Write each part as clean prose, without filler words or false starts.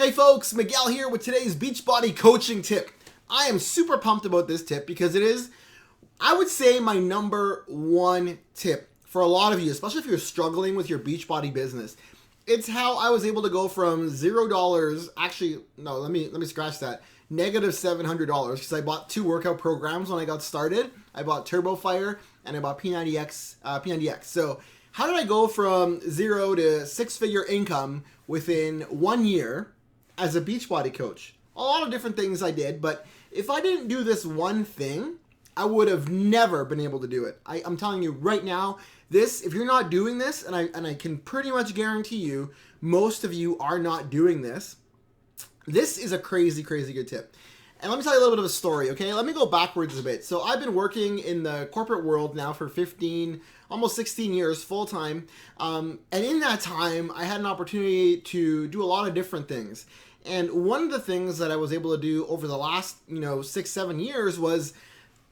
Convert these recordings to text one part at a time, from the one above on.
Hey folks, Miguel here with today's Beachbody coaching tip. I am super pumped about this tip because it is, I would say, my number one tip for a lot of you, especially if you're struggling with your Beachbody business. It's how I was able to go from $0, actually, no, let me scratch that, negative $700, because I bought 2 workout programs when I got started. I bought Turbo Fire and I bought P90X. So how did I go from 0 to 6-figure income within 1 year as a Beachbody coach? A lot of different things I did, but if I didn't do this one thing, I would have never been able to do it. I'm telling you right now, if you're not doing this, and I can pretty much guarantee you, most of you are not doing this, this is a crazy, crazy good tip. And let me tell you a little bit of a story, okay? Let me go backwards a bit. So I've been working in the corporate world now for 15, almost 16 years full time. And in that time, I had an opportunity to do a lot of different things. And one of the things that I was able to do over the last, 6-7 years was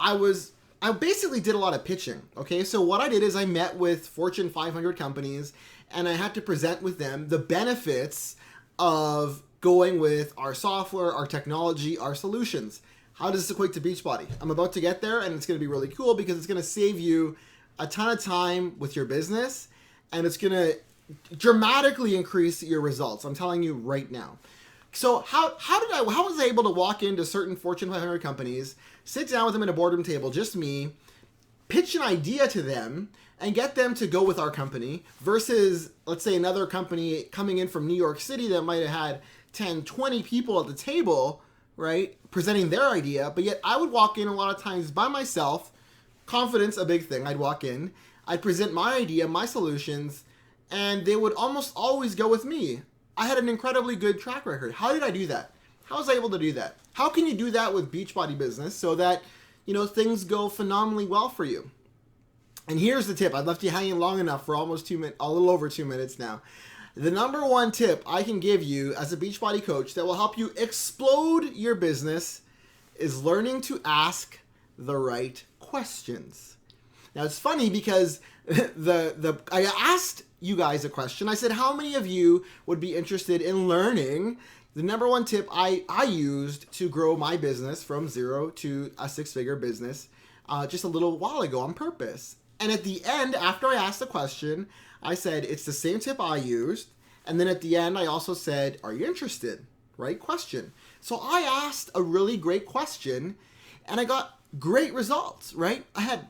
I basically did a lot of pitching, okay? So what I did is I met with Fortune 500 companies and I had to present with them the benefits of going with our software, our technology, our solutions. How does this equate to Beachbody? I'm about to get there and it's going to be really cool because it's going to save you a ton of time with your business and it's going to dramatically increase your results. I'm telling you right now. So how was I able to walk into certain Fortune 500 companies, sit down with them at a boardroom table, just me, pitch an idea to them and get them to go with our company versus, let's say, another company coming in from New York City that might have had 10, 20 people at the table, right, presenting their idea, but yet I would walk in a lot of times by myself, confidence, a big thing. I'd walk in, I'd present my idea, my solutions, and they would almost always go with me. I had an incredibly good track record. How did I do that? How was I able to do that? How can you do that with Beachbody business so that, things go phenomenally well for you? And here's the tip. I've left you hanging long enough for almost 2 minutes, a little over 2 minutes now. The number one tip I can give you as a Beachbody coach that will help you explode your business is learning to ask the right questions. Now it's funny because I asked you guys a question. I said, how many of you would be interested in learning the number one tip I used to grow my business from 0 to a 6-figure business just a little while ago on purpose? And at the end, after I asked the question, I said, it's the same tip I used. And then at the end, I also said, are you interested? Right question. So I asked a really great question and I got great results, right? I had,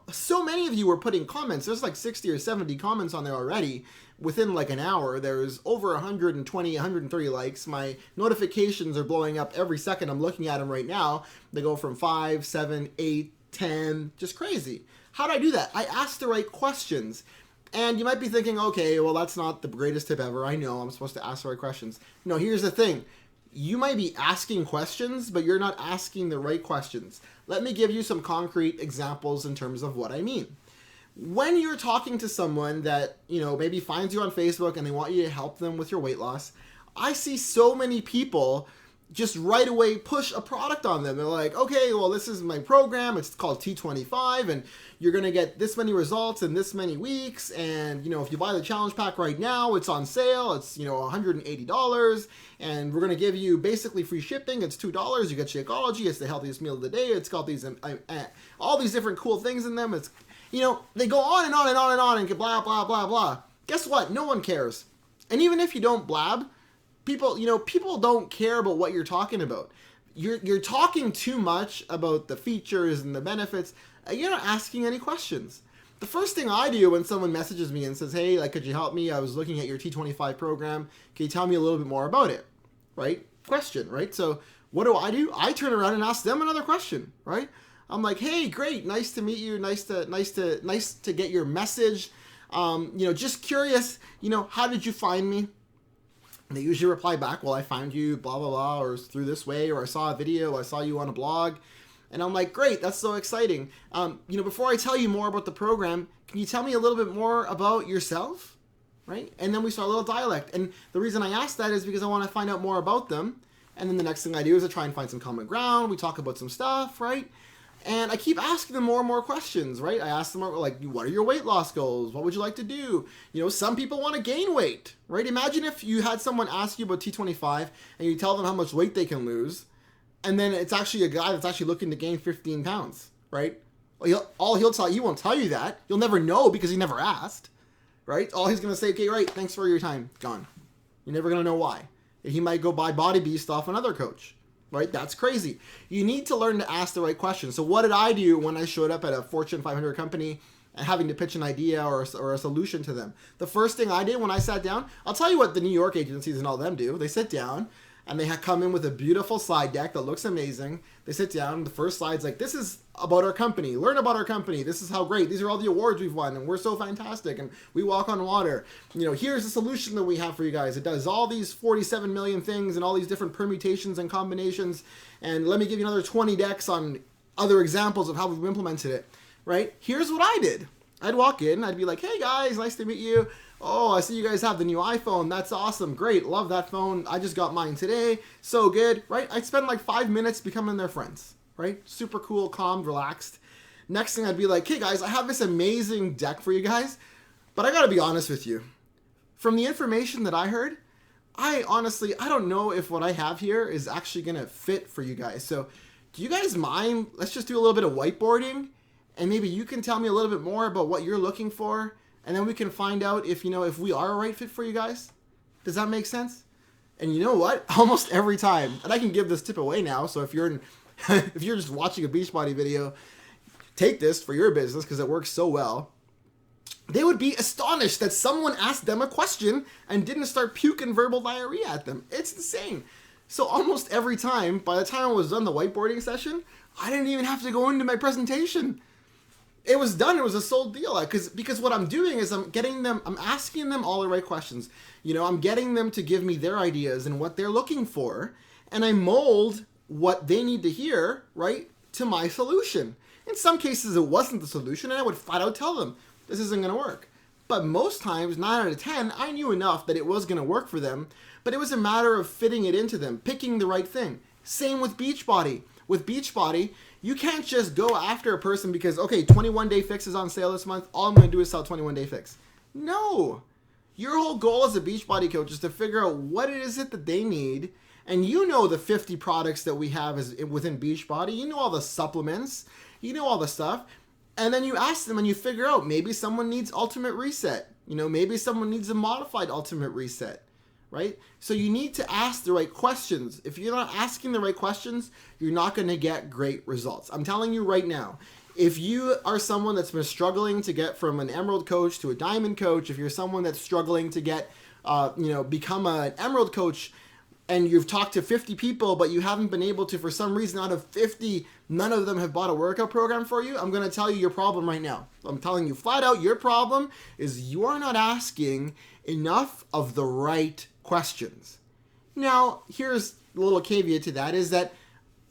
so many of you were putting comments. There's like 60 or 70 comments on there already. Within like an hour, there's over 120, 130 likes. My notifications are blowing up every second. I'm looking at them right now. They go from 5, 7, 8, 10, just crazy. How did I do that? I asked the right questions. And you might be thinking, okay, well, that's not the greatest tip ever. I know I'm supposed to ask the right questions. No, here's the thing. You might be asking questions, but you're not asking the right questions. Let me give you some concrete examples in terms of what I mean. When you're talking to someone that, maybe finds you on Facebook and they want you to help them with your weight loss, I see so many people just right away push a product on them. They're like, okay, well, this is my program. It's called T25 and you're going to get this many results in this many weeks. And, if you buy the challenge pack right now, it's on sale. It's, $180 and we're going to give you basically free shipping. It's $2. You get Shakeology. It's the healthiest meal of the day. It's got these, all these different cool things in them. It's, they go on and on and on and on and get blah, blah, blah, blah. Guess what? No one cares. And even if you don't blab, people don't care about what you're talking about. You're talking too much about the features and the benefits. You're not asking any questions. The first thing I do when someone messages me and says, hey, could you help me? I was looking at your T25 program. Can you tell me a little bit more about it? Right? Question, right? So what do? I turn around and ask them another question, right? I'm like, hey, great. Nice to meet you. Nice to get your message. Just curious, how did you find me? And they usually reply back, well, I found you, blah, blah, blah, or through this way, or I saw a video, I saw you on a blog. And I'm like, great, that's so exciting. Before I tell you more about the program, can you tell me a little bit more about yourself? Right? And then we start a little dialect. And the reason I ask that is because I want to find out more about them. And then the next thing I do is I try and find some common ground. We talk about some stuff, right? And I keep asking them more and more questions, right? I ask them, like, what are your weight loss goals? What would you like to do? Some people want to gain weight, right? Imagine if you had someone ask you about T25 and you tell them how much weight they can lose, and then it's actually a guy that's actually looking to gain 15 pounds, right? Well, he won't tell you that. You'll never know because he never asked, right? All he's going to say, okay, right, thanks for your time, gone. You're never going to know why. He might go buy Body Beast off another coach, right? That's crazy. You need to learn to ask the right questions. So what did I do when I showed up at a Fortune 500 company and having to pitch an idea or a solution to them? The first thing I did when I sat down, I'll tell you what the New York agencies and all them do. They sit down and they come in with a beautiful slide deck that looks amazing. They sit down and the first slide's like, this is about our company. Learn about our company. This is how great. These are all the awards we've won and we're so fantastic and we walk on water. Here's the solution that we have for you guys. It does all these 47 million things and all these different permutations and combinations. And let me give you another 20 decks on other examples of how we've implemented it, right? Here's what I did. I'd walk in, I'd be like, hey guys, nice to meet you. Oh, I see you guys have the new iPhone. That's awesome. Great. Love that phone. I just got mine today. So good, right? I'd spend like 5 minutes becoming their friends, right? Super cool, calm, relaxed. Next thing I'd be like, hey guys, I have this amazing deck for you guys, but I got to be honest with you. From the information that I heard, I don't know if what I have here is actually going to fit for you guys. So do you guys mind? Let's just do a little bit of whiteboarding and maybe you can tell me a little bit more about what you're looking for. And then we can find out if we are a right fit for you guys. Does that make sense? And you know what? Almost every time, and I can give this tip away now. So if you're if you're just watching a Beachbody video, take this for your business because it works so well. They would be astonished that someone asked them a question and didn't start puking verbal diarrhea at them. It's insane. So almost every time, by the time I was done the whiteboarding session, I didn't even have to go into my presentation. It was done. It was a sold deal. Because what I'm doing is I'm asking them all the right questions. I'm getting them to give me their ideas and what they're looking for. And I mold what they need to hear, right, to my solution. In some cases, it wasn't the solution, and I would flat out tell them, this isn't going to work. But most times, 9 out of 10, I knew enough that it was going to work for them, but it was a matter of fitting it into them, picking the right thing. Same with Beachbody. With Beachbody, you can't just go after a person because, okay, 21-day fix is on sale this month. All I'm going to do is sell 21-day fix. No. Your whole goal as a Beachbody coach is to figure out what it is that they need. And the 50 products that we have within Beachbody. You know all the supplements. You know all the stuff. And then you ask them and you figure out maybe someone needs Ultimate Reset. Maybe someone needs a modified Ultimate Reset. Right? So you need to ask the right questions. If you're not asking the right questions, you're not going to get great results. I'm telling you right now, if you are someone that's been struggling to get from an Emerald coach to a Diamond coach, if you're someone that's struggling to get, become an Emerald coach, and you've talked to 50 people, but you haven't been able to, for some reason, out of 50, none of them have bought a workout program for you, I'm going to tell you your problem right now. I'm telling you flat out, your problem is you are not asking enough of the right questions. Now, here's a little caveat to that is that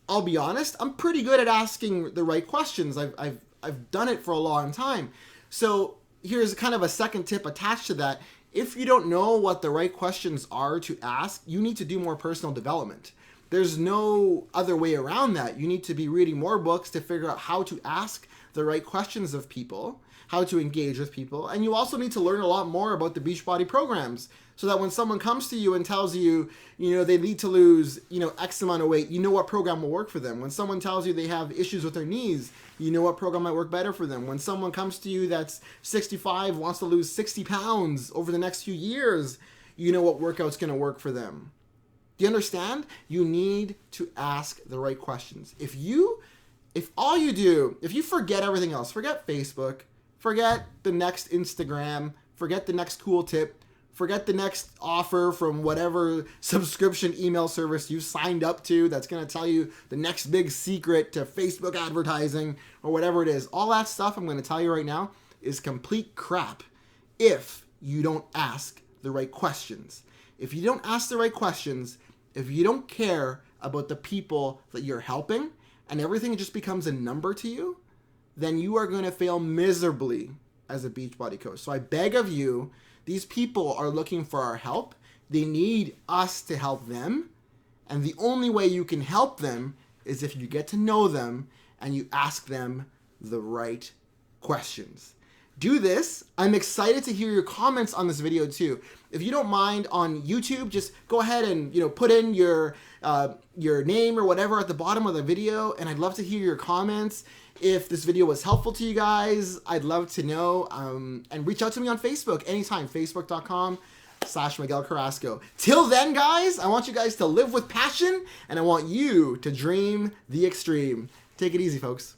I'll be honest, I'm pretty good at asking the right questions. I've done it for a long time. So here's kind of a second tip attached to that. If you don't know what the right questions are to ask, you need to do more personal development. There's no other way around that. You need to be reading more books to figure out how to ask the right questions of people, how to engage with people. And you also need to learn a lot more about the Beachbody programs so that when someone comes to you and tells you, they need to lose, X amount of weight, you know what program will work for them. When someone tells you they have issues with their knees, you know what program might work better for them. When someone comes to you that's 65, wants to lose 60 pounds over the next few years, you know what workout's going to work for them. Do you understand? You need to ask the right questions. If you forget everything else, forget Facebook, forget the next Instagram, forget the next cool tip, forget the next offer from whatever subscription email service you signed up to that's going to tell you the next big secret to Facebook advertising or whatever it is. All that stuff I'm going to tell you right now is complete crap if you don't ask the right questions. If you don't ask the right questions, if you don't care about the people that you're helping and everything just becomes a number to you, then you are going to fail miserably as a Beachbody coach. So I beg of you, these people are looking for our help. They need us to help them. And the only way you can help them is if you get to know them and you ask them the right questions. Do this. I'm excited to hear your comments on this video too. If you don't mind, on YouTube, just go ahead and put in your name or whatever at the bottom of the video, and I'd love to hear your comments. If this video was helpful to you guys, I'd love to know. And reach out to me on Facebook anytime, facebook.com/Miguel Carrasco. Till then, guys, I want you guys to live with passion, and I want you to dream the extreme. Take it easy, folks.